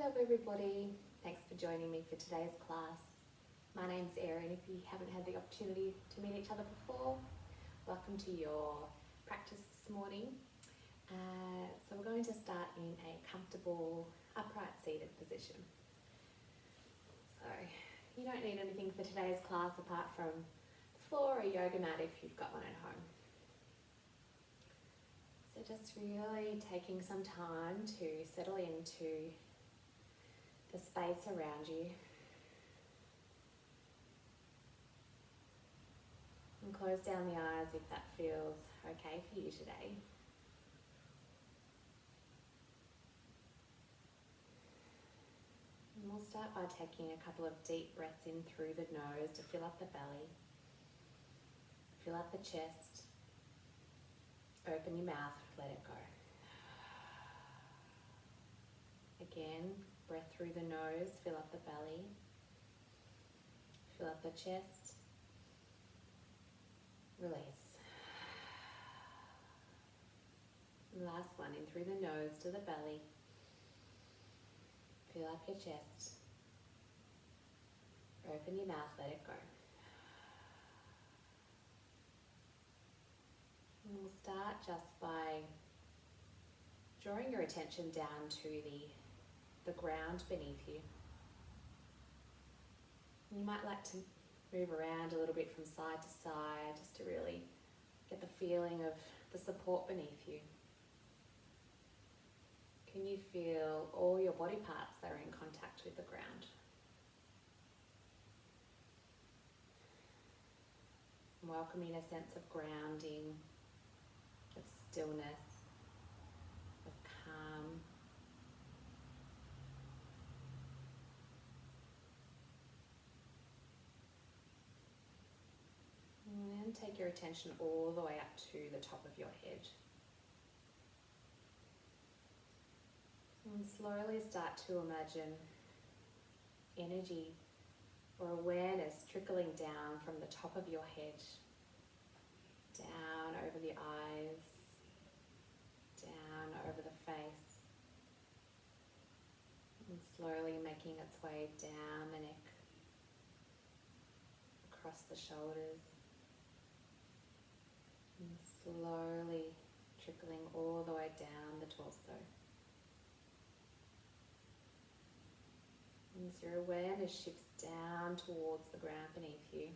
Hello everybody, thanks for joining me for today's class. My name's Erin. If you haven't had the opportunity to meet each other before, welcome to your practice this morning. So we're going to start in a comfortable upright seated position. So you don't need anything for today's class apart from the floor or a yoga mat if you've got one at home. So just really taking some time to settle into the space around you. And close down the eyes if that feels okay for you today. And we'll start by taking a couple of deep breaths in through the nose to fill up the belly. Fill up the chest. Open your mouth, let it go. Again, breath through the nose, fill up the belly. Fill up the chest. Release. Last one, in through the nose to the belly. Fill up your chest. Open your mouth, let it go. And we'll start just by drawing your attention down to the ground beneath you. You might like to move around a little bit from side to side just to really get the feeling of the support beneath you. Can you feel all your body parts that are in contact with the ground? Welcoming a sense of grounding, of stillness, of calm. And then take your attention all the way up to the top of your head. And slowly start to imagine energy or awareness trickling down from the top of your head, down over the eyes, down over the face, and slowly making its way down the neck, across the shoulders, and slowly trickling all the way down the torso. As your awareness shifts down towards the ground beneath you,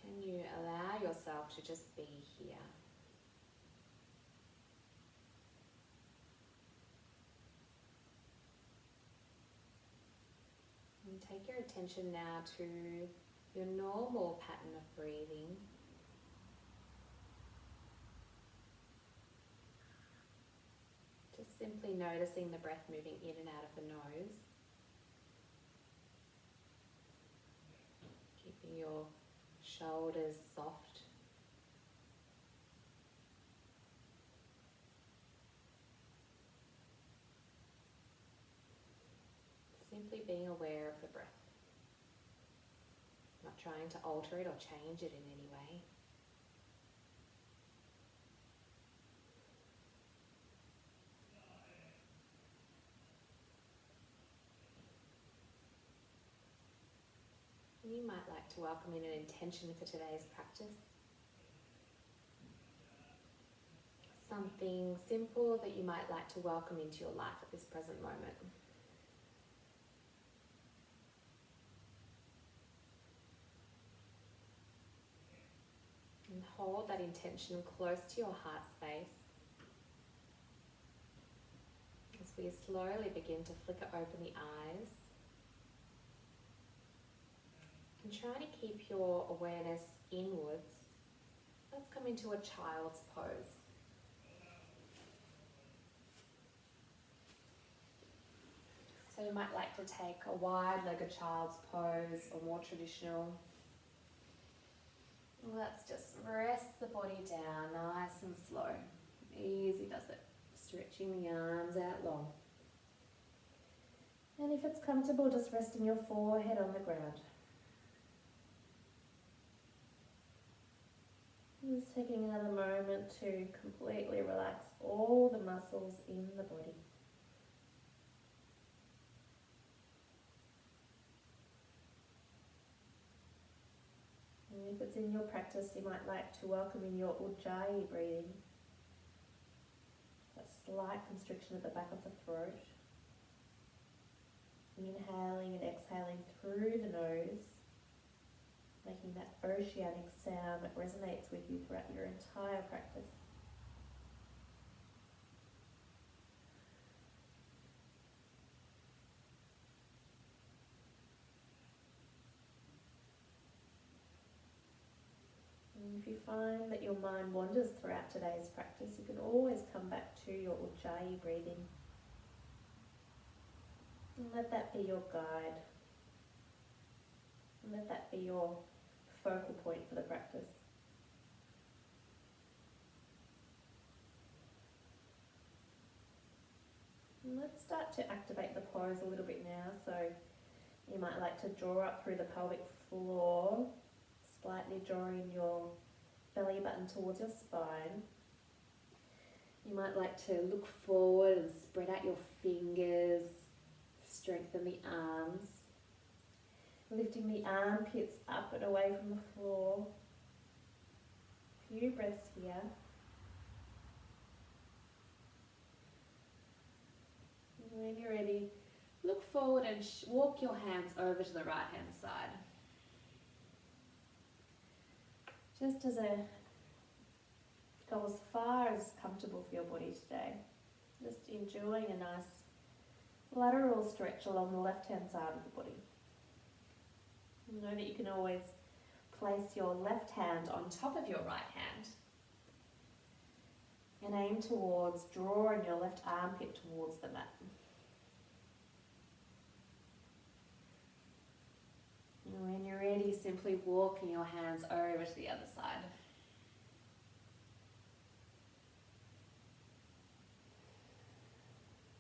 can you allow yourself to just be here? And take your attention now to your normal pattern of breathing. Just simply noticing the breath moving in and out of the nose. Keeping your shoulders soft. Simply being aware of the breath. Not trying to alter it or change it in any way. You might like to welcome in an intention for today's practice. Something simple that you might like to welcome into your life at this present moment. And hold that intention close to your heart space as we slowly begin to flicker open the eyes. And trying to keep your awareness inwards, let's come into a child's pose. So you might like to take a wide-legged child's pose or more traditional. Let's just rest the body down nice and slow. Easy does it. Stretching the arms out long. And if it's comfortable, just resting your forehead on the ground. Just taking another moment to completely relax all the muscles in the body. And if it's in your practice, you might like to welcome in your Ujjayi breathing. That slight constriction at the back of the throat. Inhaling and exhaling through the nose, making that oceanic sound that resonates with you throughout your entire practice. And if you find that your mind wanders throughout today's practice, you can always come back to your Ujjayi breathing. And let that be your guide. And let that be your focal point for the practice. And let's start to activate the pose a little bit now. So you might like to draw up through the pelvic floor, slightly drawing your belly button towards your spine. You might like to look forward and spread out your fingers, strengthen the arms, lifting the armpits up and away from the floor. A few breaths here. And when you're ready, look forward and walk your hands over to the right hand side. Just as go as far as comfortable for your body today. Just enjoying a nice lateral stretch along the left hand side of the body. You know that you can always place your left hand on top of your right hand and aim towards drawing your left armpit towards the mat. And when you're ready, simply walking your hands over to the other side.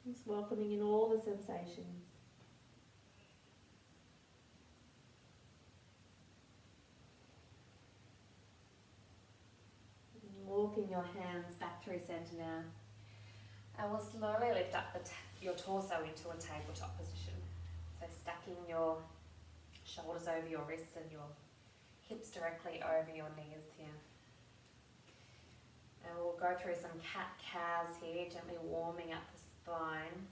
Just welcoming in all the sensations. Walking your hands back through center now. And we'll slowly lift up your torso into a tabletop position. So stacking your shoulders over your wrists and your hips directly over your knees here. And we'll go through some cat-cows here, gently warming up the spine.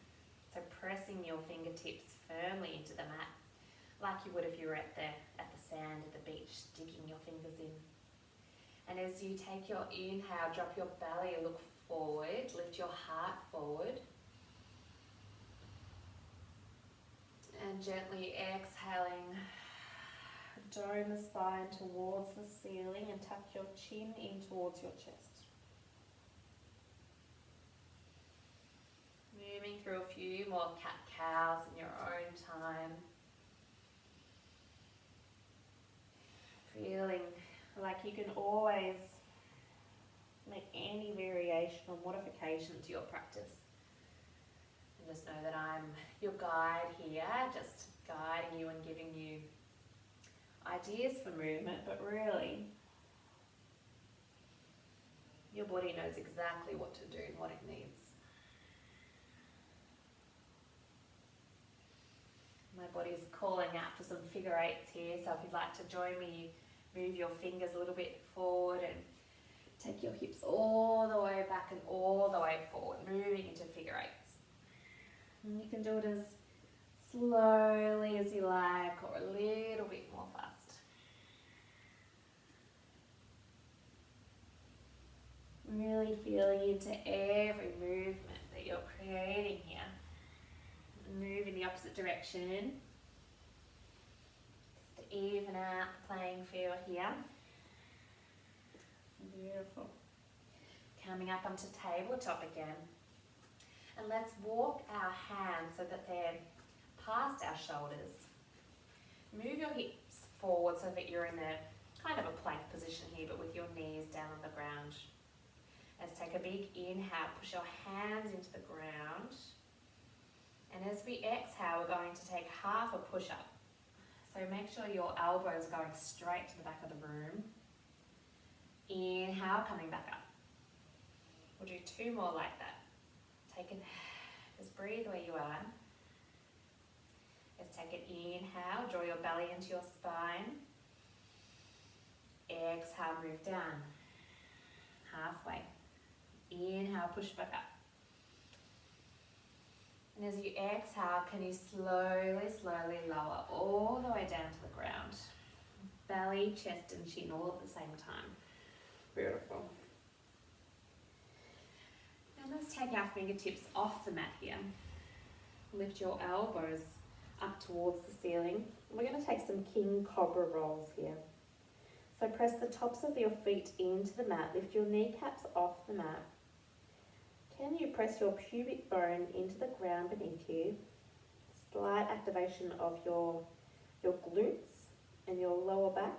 So pressing your fingertips firmly into the mat, like you would if you were at the sand at the beach, digging your fingers in. And as you take your inhale, drop your belly, look forward, lift your heart forward. And gently exhaling, dome the spine towards the ceiling and tuck your chin in towards your chest. Moving through a few more cat-cows in your own time. Feeling like you can always make any variation or modification to your practice. And just know that I'm your guide here, just guiding you and giving you ideas for movement, but really your body knows exactly what to do and what it needs. My body is calling out for some figure eights here, so if you'd like to join me, move your fingers a little bit forward and take your hips all the way back and all the way forward, moving into figure eights. And you can do it as slowly as you like or a little bit more fast. Really feeling into every movement that you're creating here. Move in the opposite direction. Just to even out the playing field here. Beautiful. Coming up onto tabletop again. And let's walk our hands so that they're past our shoulders. Move your hips forward so that you're in a kind of a plank position here, but with your knees down on the ground. Let's take a big inhale, push your hands into the ground. And as we exhale, we're going to take half a push-up. So make sure your elbows are going straight to the back of the room. Inhale, coming back up. We'll do 2 more like that. Just breathe where you are. Let's take an inhale, draw your belly into your spine. Exhale, move down. Halfway. Inhale, push back up. And as you exhale, can you slowly lower all the way down to the ground. Belly, chest and chin all at the same time. Beautiful. Now let's take our fingertips off the mat here. Lift your elbows up towards the ceiling. We're going to take some king cobra rolls here. So press the tops of your feet into the mat. Lift your kneecaps off the mat. Can you press your pubic bone into the ground beneath you? Slight activation of your glutes and your lower back.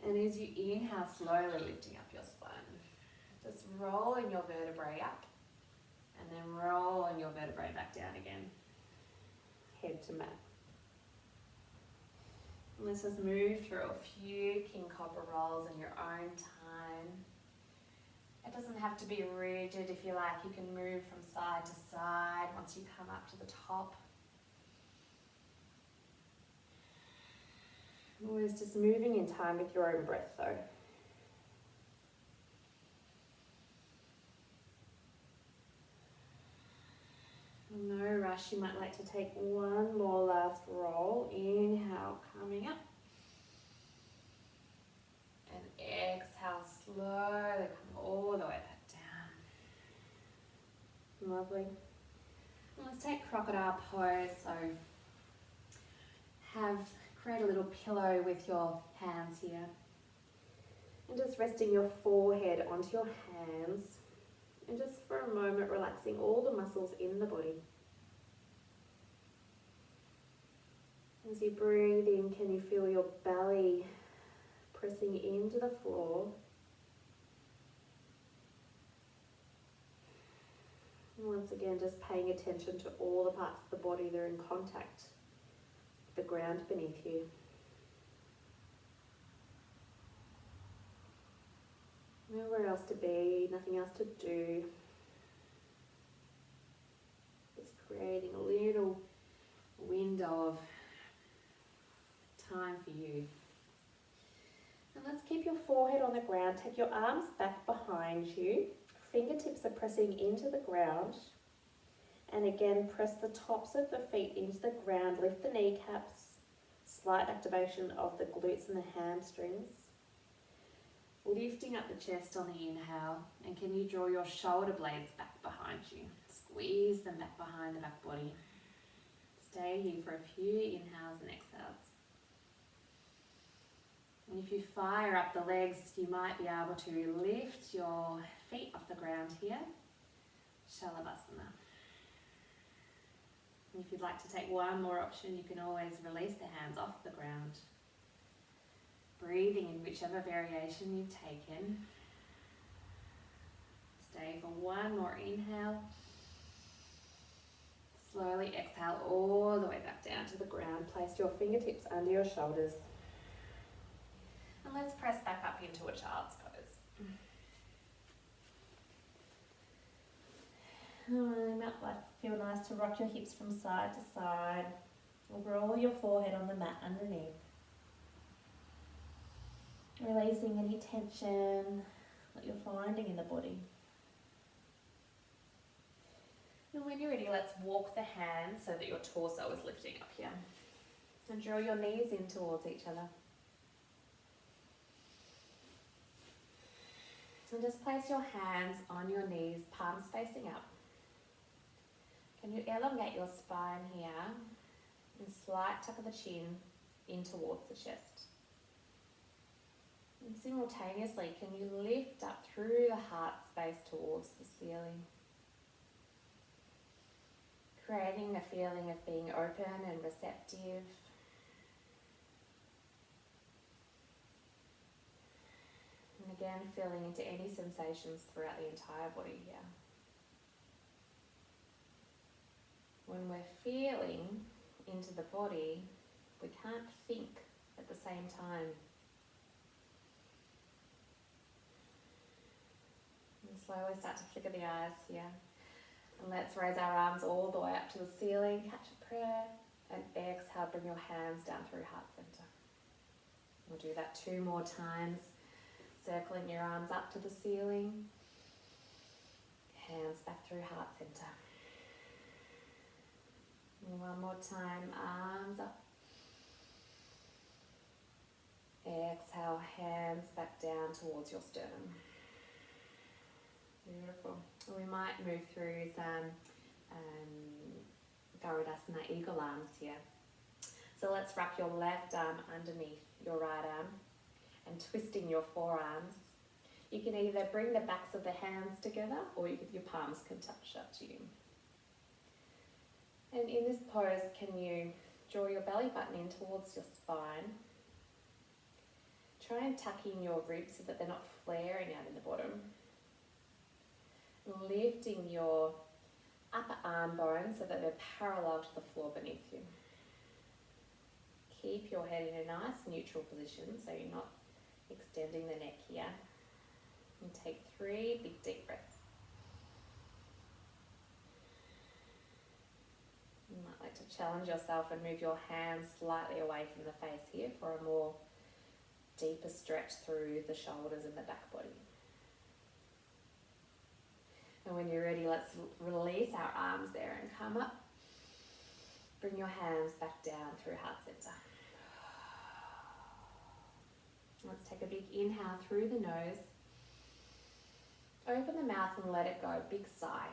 And as you inhale, slowly lifting up your spine. Just rolling your vertebrae up and then rolling your vertebrae back down again. Head to mat. And let's just move through a few king cobra rolls in your own time. It doesn't have to be rigid. If you like, you can move from side to side once you come up to the top. Always just moving in time with your own breath though. No rush, you might like to take one more last roll. Inhale, coming up. And exhale, slowly come all the way back down. Lovely. And let's take crocodile pose. So create a little pillow with your hands here. And just resting your forehead onto your hands. And just for a moment, relaxing all the muscles in the body. As you breathe in, can you feel your belly pressing into the floor? And once again, just paying attention to all the parts of the body that are in contact with the ground beneath you. Nowhere else to be, nothing else to do. Just creating a little window of time for you. And let's keep your forehead on the ground. Take your arms back behind you. Fingertips are pressing into the ground. And again, press the tops of the feet into the ground. Lift the kneecaps. Slight activation of the glutes and the hamstrings. Lifting up the chest on the inhale, and can you draw your shoulder blades back behind you? Squeeze them back behind the back body. Stay here for a few inhales and exhales. And if you fire up the legs, you might be able to lift your feet off the ground here. Shalabhasana. And if you'd like to take one more option, you can always release the hands off the ground. Breathing in whichever variation you've taken. Stay for one more inhale. Slowly exhale all the way back down to the ground. Place your fingertips under your shoulders. And let's press back up into a child's pose. It might feel nice to rock your hips from side to side. Or roll your forehead on the mat underneath. Releasing any tension that you're finding in the body. And when you're ready, let's walk the hands so that your torso is lifting up here. And draw your knees in towards each other. And just place your hands on your knees, palms facing up. Can you elongate your spine here? And slight tuck of the chin in towards the chest. And simultaneously, can you lift up through the heart space towards the ceiling? Creating a feeling of being open and receptive. And again, feeling into any sensations throughout the entire body here. When we're feeling into the body, we can't think at the same time. slowly start to flicker the eyes here. And let's raise our arms all the way up to the ceiling, catch a prayer, and exhale, bring your hands down through heart center. We'll do that 2 more times, circling your arms up to the ceiling, hands back through heart center. And 1 more time, arms up. Exhale, hands back down towards your sternum. Beautiful. We might move through some Garudasana eagle arms here. So let's wrap your left arm underneath your right arm and twisting your forearms. You can either bring the backs of the hands together or your palms can touch up to you. And in this pose, can you draw your belly button in towards your spine? Try and tuck in your ribs so that they're not flaring out in the bottom. Lifting your upper arm bones so that they're parallel to the floor beneath you. Keep your head in a nice neutral position so you're not extending the neck here. And take 3 big deep breaths. You might like to challenge yourself and move your hands slightly away from the face here for a more deeper stretch through the shoulders and the back body. And when you're ready, let's release our arms there and come up. Bring your hands back down through heart center. Let's take a big inhale through the nose. Open the mouth and let it go. Big sigh.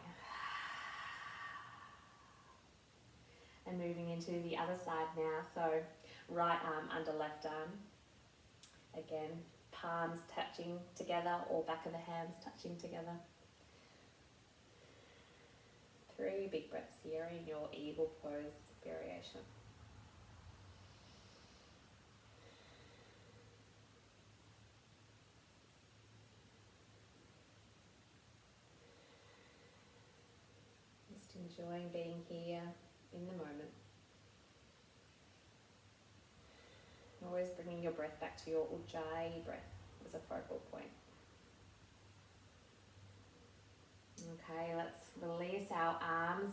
And moving into the other side now. So right arm under left arm. Again, palms touching together or back of the hands touching together. 3 big breaths here in your eagle pose variation. Just enjoying being here in the moment. Always bringing your breath back to your Ujjayi breath as a focal point. Okay, let's release our arms.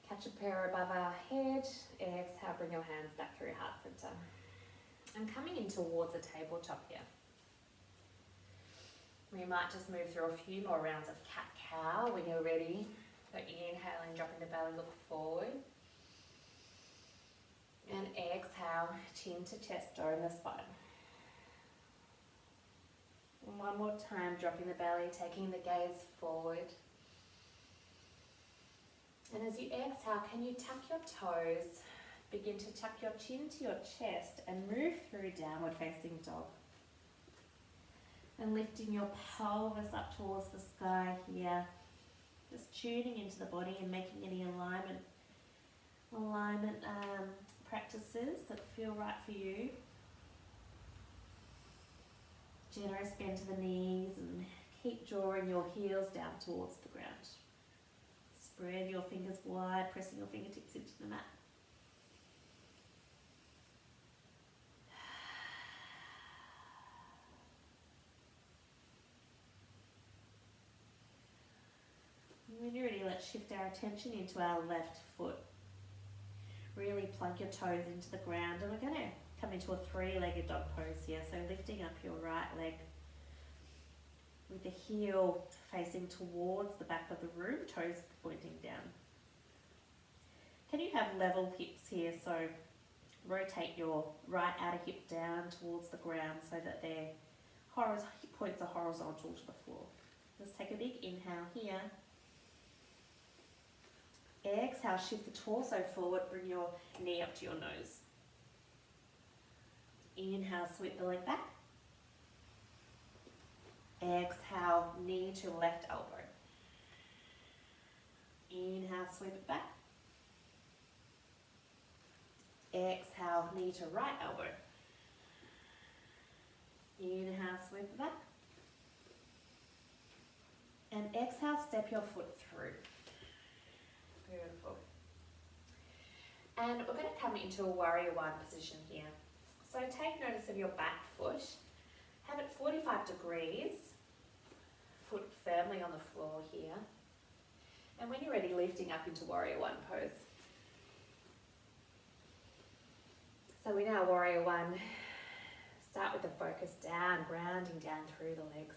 Catch a prayer above our head. Exhale, bring your hands back through heart center. And coming in towards a tabletop here. We might just move through a few more rounds of cat-cow when you're ready. So inhaling, dropping the belly, look forward. And exhale, chin to chest, dome the spine. And 1 more time, dropping the belly, taking the gaze forward. And as you exhale, can you tuck your toes, begin to tuck your chin to your chest and move through downward facing dog. And lifting your pelvis up towards the sky here. Just tuning into the body and making any alignment practices that feel right for you. Generous bend to the knees and keep drawing your heels down towards the ground. Spread your fingers wide, pressing your fingertips into the mat. When you're ready, let's shift our attention into our left foot. Really plug your toes into the ground, and we're going to come into a 3-legged dog pose here. So lifting up your right leg with the heel facing towards the back of the room, toes pointing down. Can you have level hips here? So rotate your right outer hip down towards the ground so that their hip points are horizontal to the floor. Let's take a big inhale here. Exhale, shift the torso forward, bring your knee up to your nose. Inhale, sweep the leg back. Exhale, knee to left elbow. Inhale, sweep it back. Exhale, knee to right elbow. Inhale, sweep it back. And exhale, step your foot through. Beautiful. And we're going to come into a warrior one position here. So take notice of your back foot. Have it 45 degrees foot firmly on the floor here. And when you're ready, lifting up into Warrior One pose. So we know Warrior One. Start with the focus down, grounding down through the legs.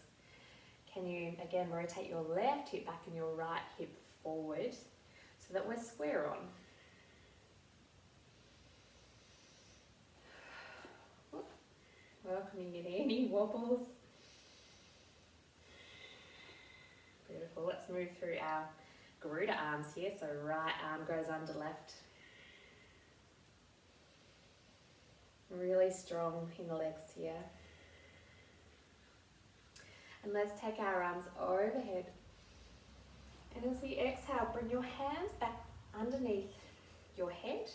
Can you, again, rotate your left hip back and your right hip forward so that we're square on. Welcoming in any wobbles. Beautiful. Let's move through our Garuda arms here. So right arm goes under left. Really strong in the legs here. And let's take our arms overhead. And as we exhale, bring your hands back underneath your head.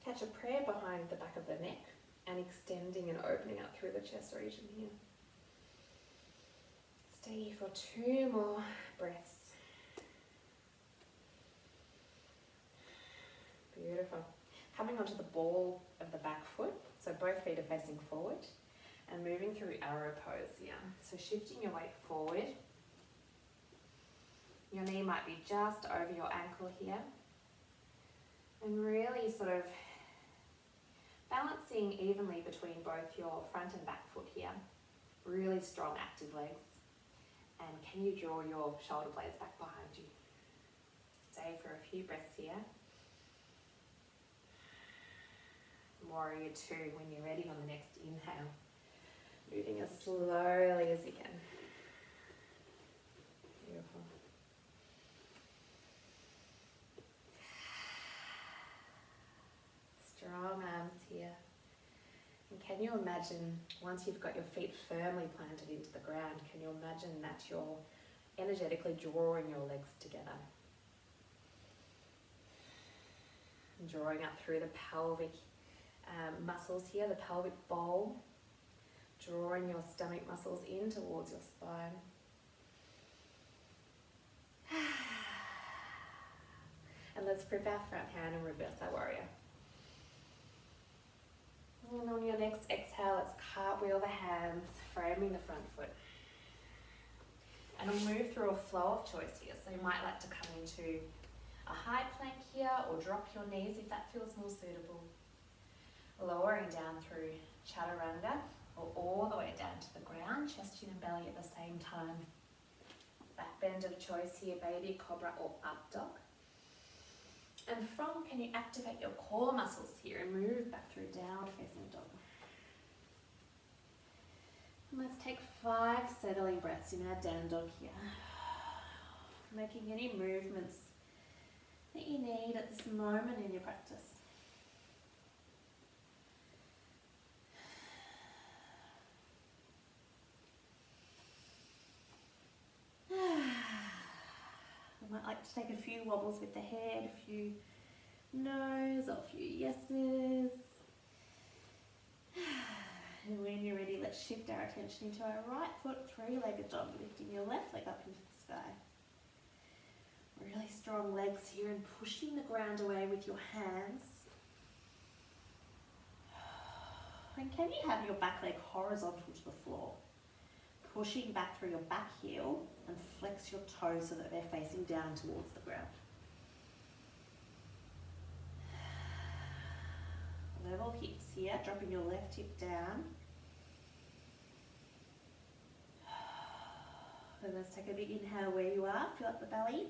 Catch a prayer behind the back of the neck and extending and opening up through the chest region here. Stay here for 2 more breaths. Beautiful. Coming onto the ball of the back foot, so both feet are facing forward, and moving through arrow pose here. So shifting your weight forward. Your knee might be just over your ankle here. And really sort of balancing evenly between both your front and back foot here. Really strong active legs. And can you draw your shoulder blades back behind you? Stay for a few breaths here. Warrior Two when you're ready on the next inhale. Moving as slowly as you can. Beautiful. Strong arms here. And can you imagine, once you've got your feet firmly planted into the ground, can you imagine that you're energetically drawing your legs together? And drawing up through the pelvic muscles here, the pelvic bowl, drawing your stomach muscles in towards your spine. And let's grip our front hand and reverse our warrior. And on your next exhale, let's cartwheel the hands, framing the front foot. And we'll move through a flow of choice here. So you might like to come into a high plank here or drop your knees if that feels more suitable. Lowering down through chaturanga or all the way down to the ground, chest, chin and belly at the same time. Back bend of choice here, baby cobra or up dog. And from, can you activate your core muscles here and move back through downward facing dog. And let's take 5 settling breaths in our down dog here. Making any movements that you need at this moment in your practice. I might like to take a few wobbles with the head, a few no's, or a few yeses. And when you're ready, let's shift our attention into our right foot, 3-legged dog, lifting your left leg up into the sky. Really strong legs here and pushing the ground away with your hands. And can you have your back leg horizontal to the floor? Pushing back through your back heel and flex your toes so that they're facing down towards the ground. Level hips here, dropping your left hip down. And let's take a big inhale where you are, fill up the belly.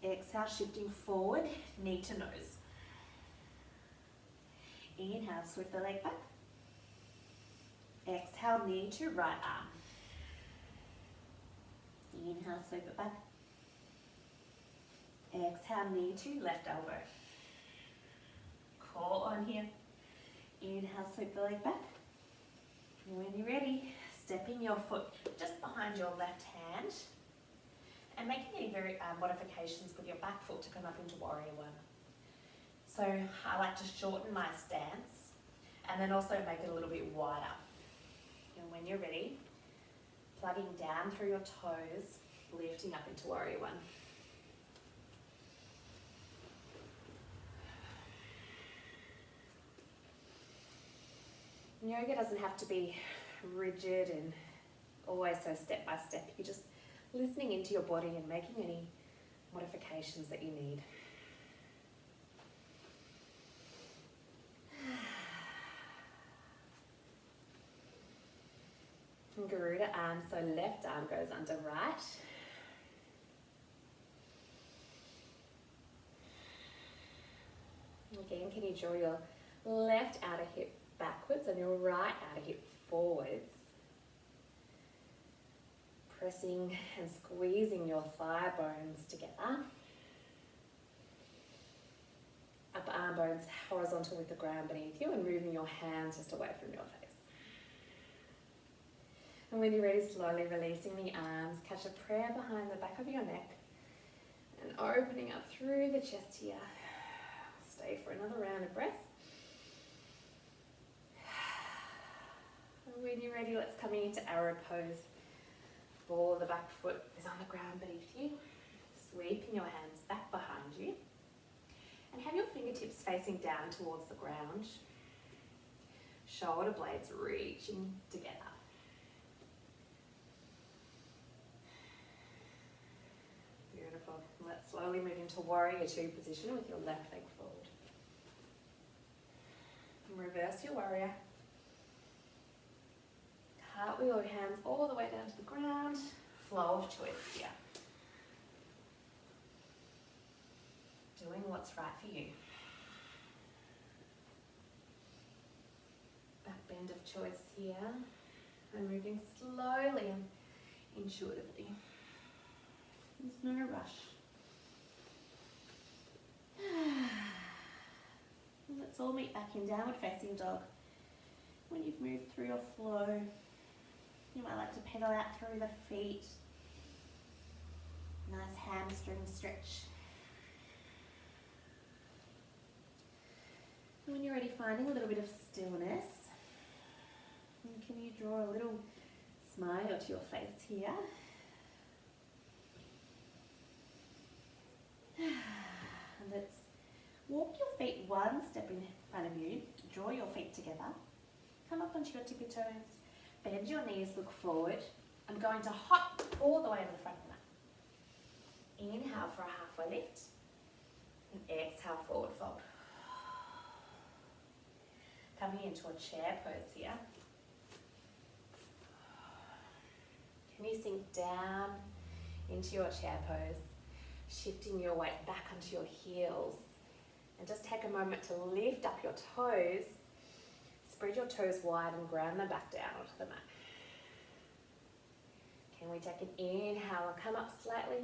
Exhale, shifting forward, knee to nose. Inhale, sweep the leg back. Exhale, knee to right arm. Inhale, sweep it back. Exhale, knee to left elbow. Core on here. Inhale, sweep the leg back. And when you're ready, stepping your foot just behind your left hand and making any modifications with your back foot to come up into Warrior One. So I like to shorten my stance and then also make it a little bit wider. And when you're ready, plugging down through your toes, lifting up into Warrior One. Yoga doesn't have to be rigid and always so step by step. You're just listening into your body and making any modifications that you need. Garuda arm, so left arm goes under right. Again, can you draw your left outer hip backwards and your right outer hip forwards? Pressing and squeezing your thigh bones together. Upper arm bones horizontal with the ground beneath you and moving your hands just away from your face. And when you're ready, slowly releasing the arms, catch a prayer behind the back of your neck and opening up through the chest here. Stay for another round of breath. And when you're ready, let's come into arrow pose. Ball, the back foot is on the ground beneath you. Sweeping your hands back behind you. And have your fingertips facing down towards the ground. Shoulder blades reaching together. Beautiful. Let's slowly move into warrior two position with your left leg forward. And reverse your warrior. Cartwheel your hands all the way down to the ground. Flow of choice here. Doing what's right for you. Back bend of choice here. And moving slowly and intuitively. There's no rush. Let's all meet back in downward facing dog. When you've moved through your flow, you might like to pedal out through the feet. Nice hamstring stretch. And when you're ready, finding a little bit of stillness. And can you draw a little smile to your face here? And let's walk your feet one step in front of you. Draw your feet together. Come up onto your tippy toes. Bend your knees, look forward. I'm going to hop all the way to the front of the mat. Inhale for a halfway lift. And exhale, forward fold. Coming into a chair pose here. Can you sink down into your chair pose? Shifting your weight back onto your heels. And just take a moment to lift up your toes. Spread your toes wide and ground them back down onto the mat. Can we take an inhale and come up slightly?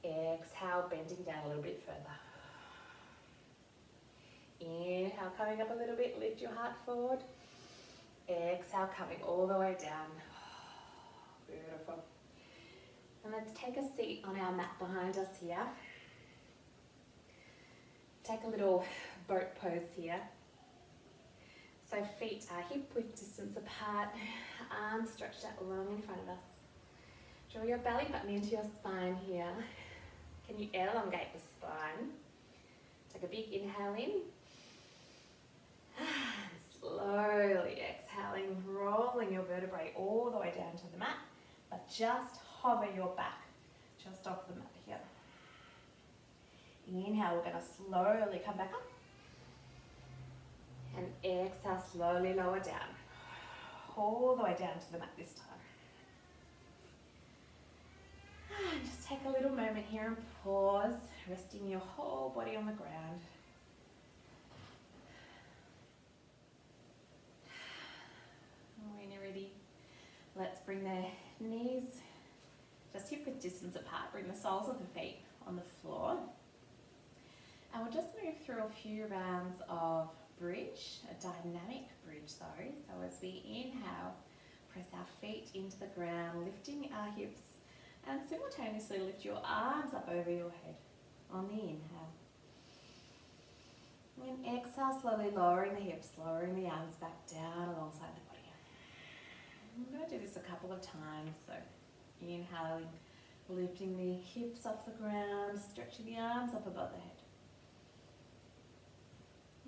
Exhale, bending down a little bit further. Inhale, coming up a little bit, lift your heart forward. Exhale, coming all the way down. Beautiful. And let's take a seat on our mat behind us here. Take a little boat pose here. So feet are hip width distance apart, arms stretched out long in front of us. Draw your belly button into your spine here. Can you elongate the spine? Take a big inhale in. And slowly exhaling, rolling your vertebrae all the way down to the mat, but just hover your back just off the mat here. Inhale, we're going to slowly come back up. And exhale, slowly lower down. All the way down to the mat this time. And just take a little moment here and pause, resting your whole body on the ground. When you're ready, let's bring the knees just hip width distance apart. Bring the soles of the feet on the floor. And we'll just move through a few rounds of bridge, a dynamic bridge though. So as we inhale, press our feet into the ground, lifting our hips, and simultaneously lift your arms up over your head on the inhale. And exhale, slowly lowering the hips, lowering the arms back down alongside the body. I'm going to do this a couple of times. So inhaling, lifting the hips off the ground, stretching the arms up above the head.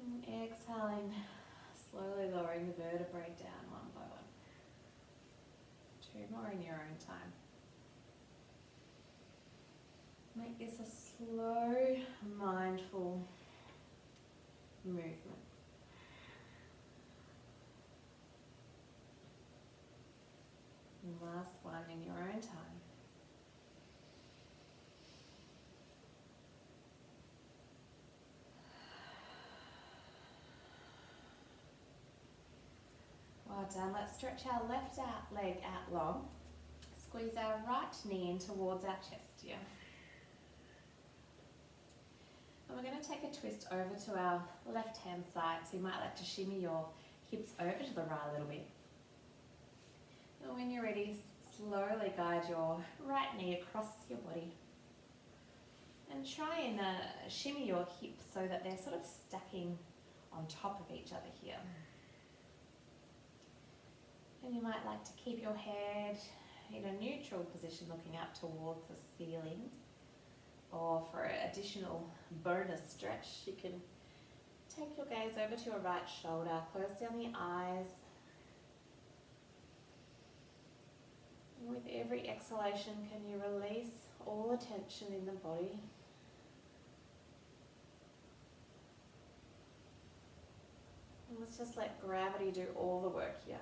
And exhaling, slowly lowering the vertebrae down one by one. 2 more in your own time. Make this a slow, mindful movement. And last one in your own time. Well done. Let's stretch our left leg out long. Squeeze our right knee in towards our chest here. And we're going to take a twist over to our left hand side. So you might like to shimmy your hips over to the right a little bit. And when you're ready, slowly guide your right knee across your body. And try and shimmy your hips so that they're sort of stacking on top of each other here. And you might like to keep your head in a neutral position looking up towards the ceiling. Or for additional bonus stretch, you can take your gaze over to your right shoulder, close down the eyes. And with every exhalation, can you release all the tension in the body? And let's just let gravity do all the work here.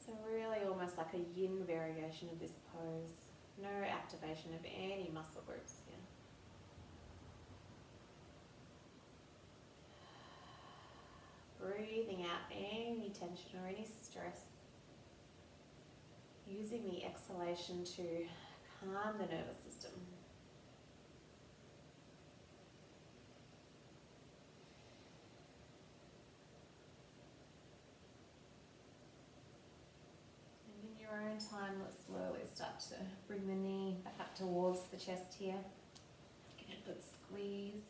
So really almost like a yin variation of this pose. No activation of any muscle groups here. Breathing out any tension or any stress. Using the exhalation to calm the nervous system. Your own time, let's slowly start to bring the knee back up towards the chest here. Get a good squeeze.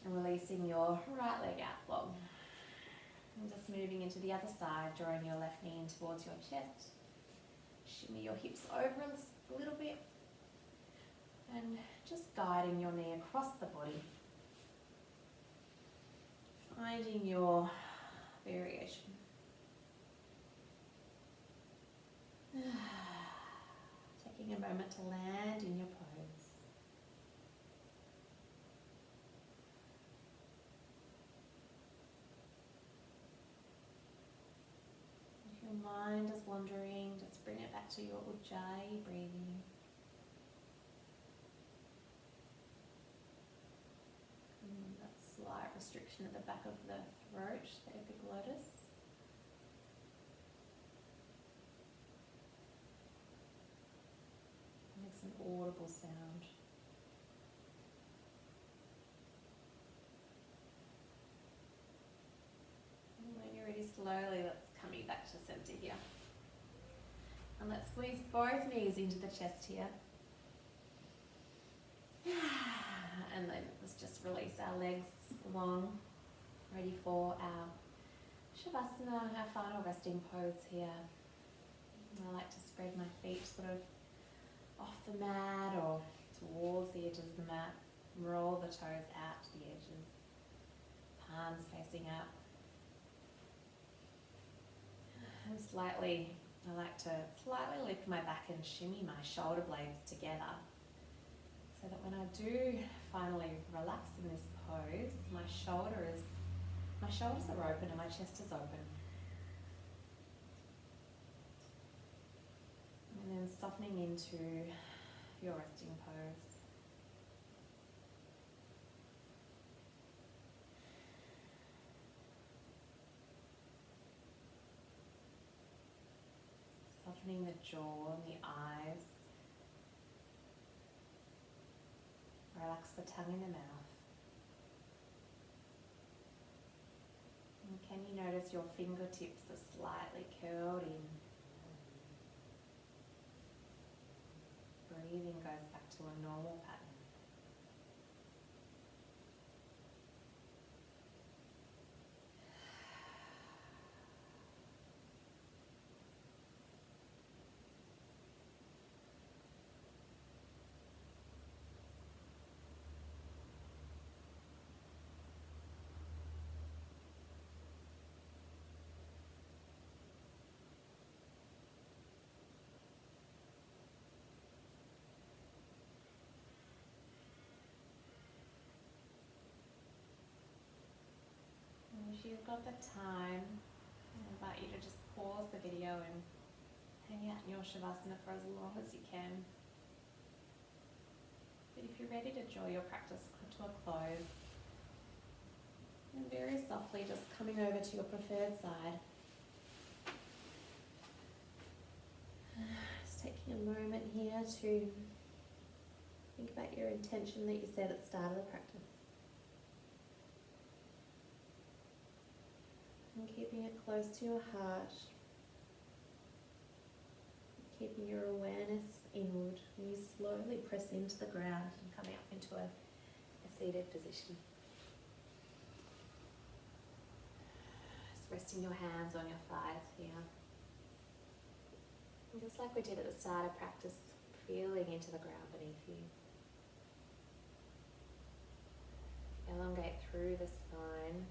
And releasing your right leg out long. And just moving into the other side, drawing your left knee in towards your chest. Shimmy your hips over a little bit. And just guiding your knee across the body. Finding your variation. Taking a moment to land in your pose. If your mind is wandering, just bring it back to your Ujjayi breathing. And that slight restriction at the back of the throat, the epiglottis. Makes an audible sound. And when you're ready, slowly let's coming back to center here. And let's squeeze both knees into the chest here. And then let's just release our legs long, ready for our Shavasana, our final resting pose here. And I like to spread my feet sort of off the mat or towards the edges of the mat. Roll the toes out to the edges. Palms facing up. And I like to slightly lift my back and shimmy my shoulder blades together. So that when I do finally relax in this pose, my shoulders are open and my chest is open. And then softening into your resting pose. Softening the jaw and the eyes. Relax the tongue in the mouth. And can you notice your fingertips are slightly curled in? Breathing goes back to a normal pattern. you've got the time, I invite you to just pause the video and hang out in your Shavasana for as long as you can. But if you're ready to draw your practice to a close, and very softly just coming over to your preferred side. Just taking a moment here to think about your intention that you set at the start of the practice. And keeping it close to your heart. Keeping your awareness inward. And you slowly press into the ground and coming up into a seated position. Just resting your hands on your thighs here. And just like we did at the start of practice, feeling into the ground beneath you. Elongate through the spine,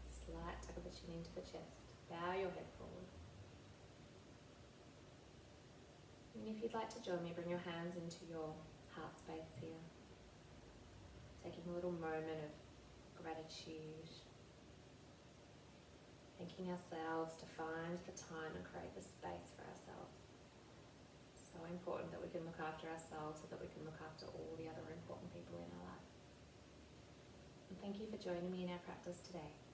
slight tuck of the chin into the chest. Bow your head forward. And if you'd like to join me, bring your hands into your heart space here. Taking a little moment of gratitude. Thanking ourselves to find the time and create the space for ourselves. So important that we can look after ourselves so that we can look after all the other important people in our life. And thank you for joining me in our practice today.